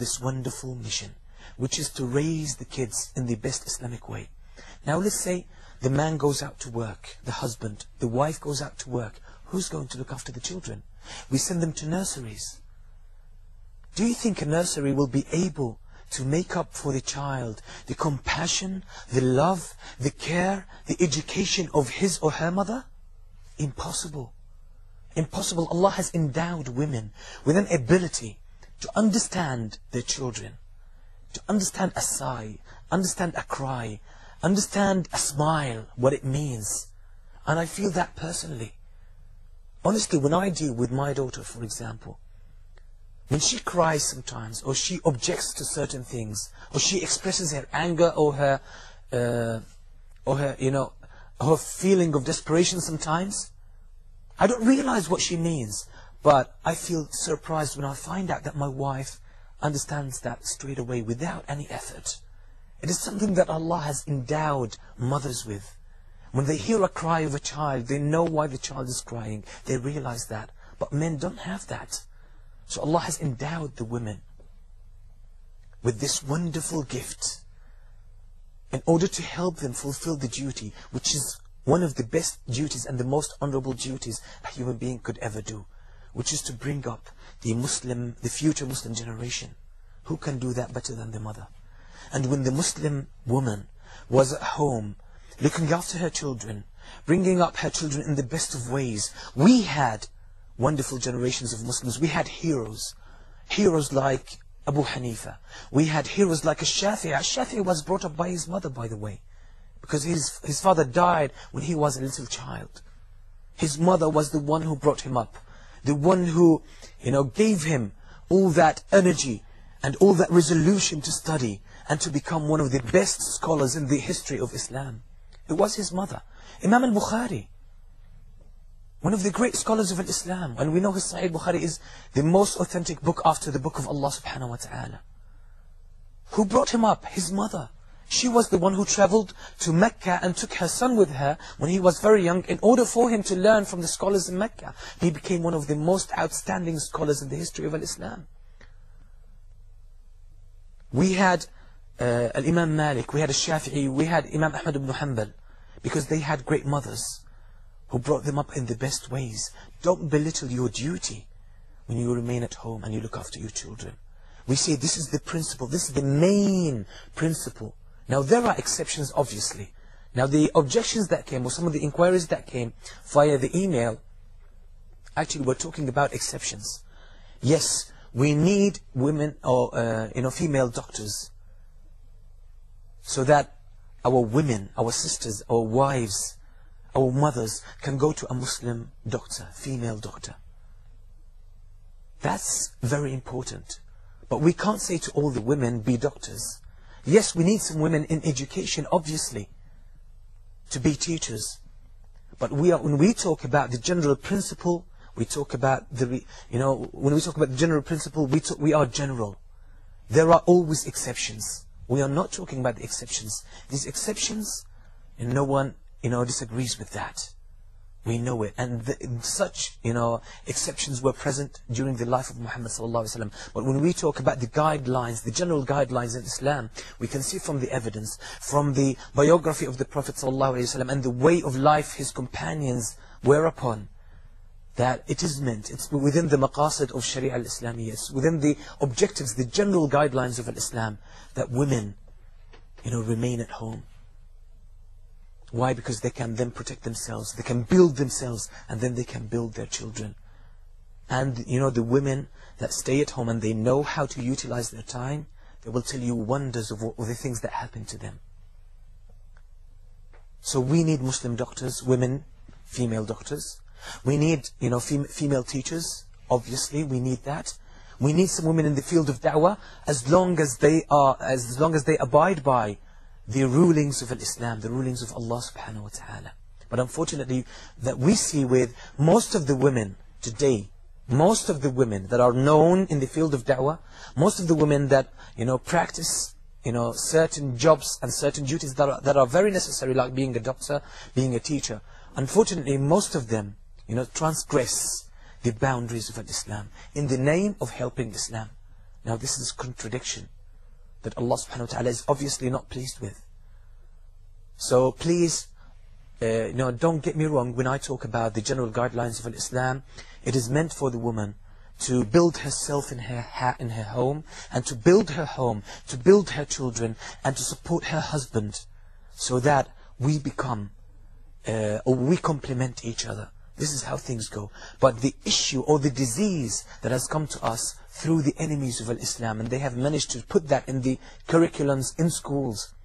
this wonderful mission, which is to raise the kids in the best Islamic way. Now let's say the man goes out to work, the husband, the wife goes out to work. Who's going to look after the children? We send them to nurseries. Do you think a nursery will be able to make up for the child the compassion, the love, the care, the education of his or her mother? Impossible. Impossible. Allah has endowed women with an ability to understand their children, to understand a sigh, understand a cry, understand a smile, what it means. And I feel that personally. Honestly, when I deal with my daughter, for example, when she cries sometimes, or she objects to certain things, or she expresses her anger or her feeling of desperation sometimes, I don't realize what she means, but I feel surprised when I find out that my wife understands that straight away without any effort. It is something that Allah has endowed mothers with. When they hear a cry of a child, they know why the child is crying. They realize that. But men don't have that. So Allah has endowed the women with this wonderful gift in order to help them fulfill the duty, which is one of the best duties and the most honorable duties a human being could ever do, which is to bring up the future Muslim generation. Who can do that better than the mother? And when the Muslim woman was at home, looking after her children, bringing up her children in the best of ways, we had wonderful generations of Muslims. We had heroes. Heroes like Abu Hanifa. We had heroes like Shafi'i. Shafi'i was brought up by his mother, by the way, because his father died when he was a little child. His mother was the one who brought him up, the one who, gave him all that energy and all that resolution to study and to become one of the best scholars in the history of Islam. It was his mother. Imam al-Bukhari, one of the great scholars of Islam, and we know his Sahih Bukhari is the most authentic book after the book of Allah subhanahu wa ta'ala. Who brought him up? His mother. She was the one who traveled to Mecca and took her son with her when he was very young in order for him to learn from the scholars in Mecca. He became one of the most outstanding scholars in the history of Islam. We had Imam Malik, we had Shafi'i, we had Imam Ahmad ibn Hanbal, because they had great mothers who brought them up in the best ways. Don't belittle your duty when you remain at home and you look after your children. We say this is the principle, this is the main principle. Now there are exceptions, obviously. Now the objections that came, or some of the inquiries that came via the email, actually we're talking about exceptions. Yes, we need women or female doctors, so that our women, our sisters, our wives, our mothers can go to a Muslim doctor, female doctor. That's very important. But we can't say to all the women, be doctors. Yes, we need some women in education, obviously, to be teachers. But when we talk about the general principle, we talk about when we talk about the general principle, we are general. There are always exceptions. We are not talking about the exceptions. These exceptions, and no one, disagrees with that. We know it. And such, exceptions were present during the life of Muhammad sallallahu alaihi wasallam. But when we talk about the guidelines, the general guidelines in Islam, we can see from the evidence, from the biography of the Prophet sallallahu alaihi wasallam and the way of life his companions were upon, that it is meant, it's within the maqasid of Sharia al-Islamiyya, within the objectives, the general guidelines of Islam, that women, remain at home. Why? Because they can then protect themselves, they can build themselves, and then they can build their children. And the women that stay at home and they know how to utilize their time, they will tell you wonders of the things that happen to them. So we need Muslim doctors, women, female doctors. We need, female teachers. Obviously, we need that. We need some women in the field of da'wah, as long as they abide by the rulings of Islam, the rulings of Allah subhanahu wa ta'ala. But unfortunately, that we see with most of the women today, most of the women that are known in the field of da'wah, most of the women that, practice, certain jobs and certain duties that are very necessary, like being a doctor, being a teacher. Unfortunately, most of them, transgress the boundaries of Islam in the name of helping Islam. Now this is contradiction that Allah subhanahu wa ta'ala is obviously not pleased with. So please, don't get me wrong when I talk about the general guidelines of Islam. It is meant for the woman to build herself in her home, and to build her home, to build her children, and to support her husband, so that we become, or we complement each other. This is how things go. But the issue or the disease that has come to us through the enemies of Islam, and they have managed to put that in the curriculums in schools,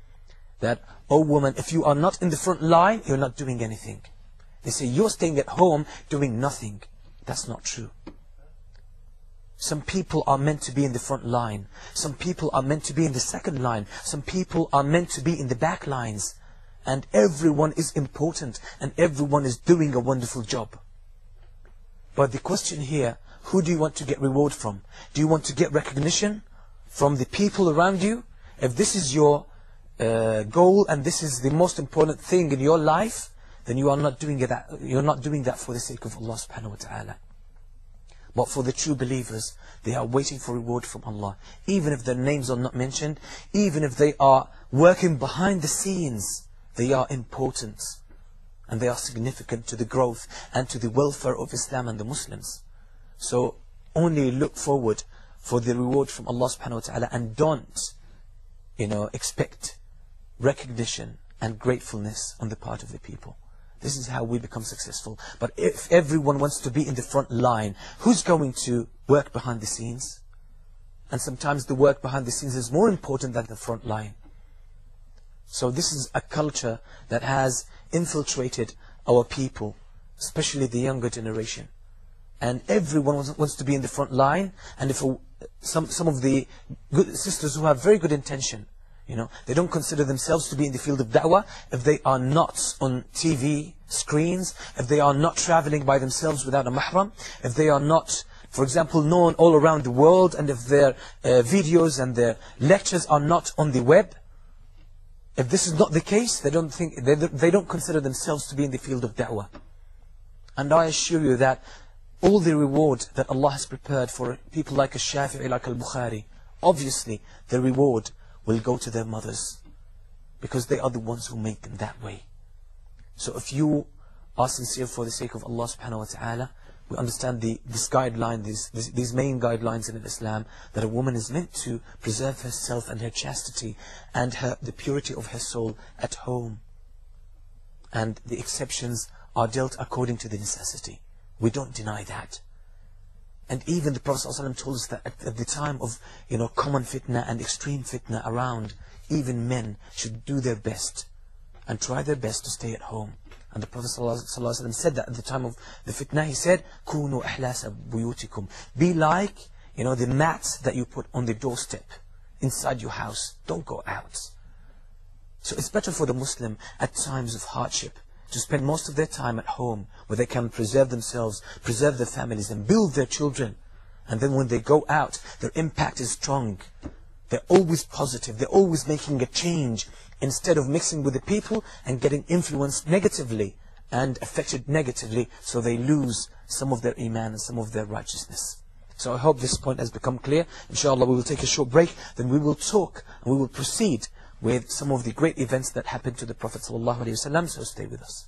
that, oh woman, if you are not in the front line, you're not doing anything. They say, you're staying at home doing nothing. That's not true. Some people are meant to be in the front line. Some people are meant to be in the second line. Some people are meant to be in the back lines. And everyone is important, and everyone is doing a wonderful job. But the question here, who do you want to get reward from? Do you want to get recognition from the people around you? If this is your goal, and this is the most important thing in your life, then you are not doing that. You're not doing that for the sake of Allah subhanahu wa ta'ala. But for the true believers, they are waiting for reward from Allah. Even if their names are not mentioned, even if they are working behind the scenes, they are important. And they are significant to the growth and to the welfare of Islam and the Muslims. So only look forward for the reward from Allah subhanahu wa ta'ala, and don't, expect recognition and gratefulness on the part of the people. This is how we become successful. But if everyone wants to be in the front line, who's going to work behind the scenes? And sometimes the work behind the scenes is more important than the front line. So this is a culture that has infiltrated our people, especially the younger generation. And everyone wants to be in the front line. And if some of the good sisters who have very good intention, they don't consider themselves to be in the field of da'wah, if they are not on TV screens, if they are not traveling by themselves without a mahram, if they are not, for example, known all around the world, and if their videos and their lectures are not on the web, if this is not the case, they don't consider themselves to be in the field of da'wah. And I assure you that all the reward that Allah has prepared for people like Al-Shafi'i, like Al-Bukhari, obviously the reward will go to their mothers, because they are the ones who make them that way. So if you are sincere for the sake of Allah subhanahu wa ta'ala, we understand this guideline, these main guidelines in Islam, that a woman is meant to preserve herself and her chastity and the purity of her soul at home. And the exceptions are dealt according to the necessity. We don't deny that. And even the Prophet ﷺ told us that at the time of common fitna and extreme fitna around, even men should do their best and try their best to stay at home. And the Prophet ﷺ said that at the time of the fitna, he said, "Kunu ahlasa buyutikum." Be like the mats that you put on the doorstep inside your house. Don't go out. So it's better for the Muslim at times of hardship to spend most of their time at home, where they can preserve themselves, preserve their families, and build their children. And then when they go out, their impact is strong. They're always positive. They're always making a change, instead of mixing with the people and getting influenced negatively and affected negatively, so they lose some of their iman and some of their righteousness. So I hope this point has become clear. Inshallah, we will take a short break, then we will talk and we will proceed with some of the great events that happened to the Prophet ﷺ. So stay with us.